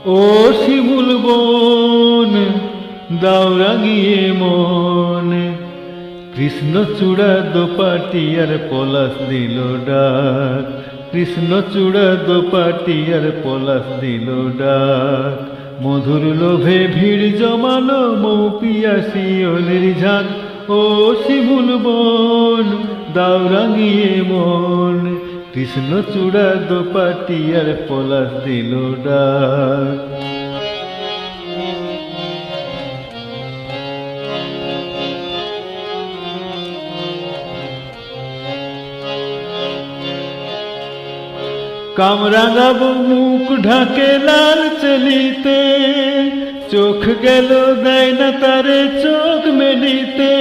ও শিমুল বন দাও রাঙিয়ে মন, কৃষ্ণচূড়া দোপাটিয়ার পলাশ দিল ডাক, কৃষ্ণচূড়া দোপাটিয়ার পলাশ দিল ডাক। মধুর লোভে ভিড় জমালো মৌ পিয়াসী অলির ঝাঁক। ও শিমুল বন দাও রাঙিয়ে মন, কৃষ্ণচূড়া দোপাটিয়ার পলাশ দিল ডাক। কামরাঙাবো মুখ ঢাকে লাল চলিতে, চোখ গেল দেয় না তারে চোখ মেলিতে।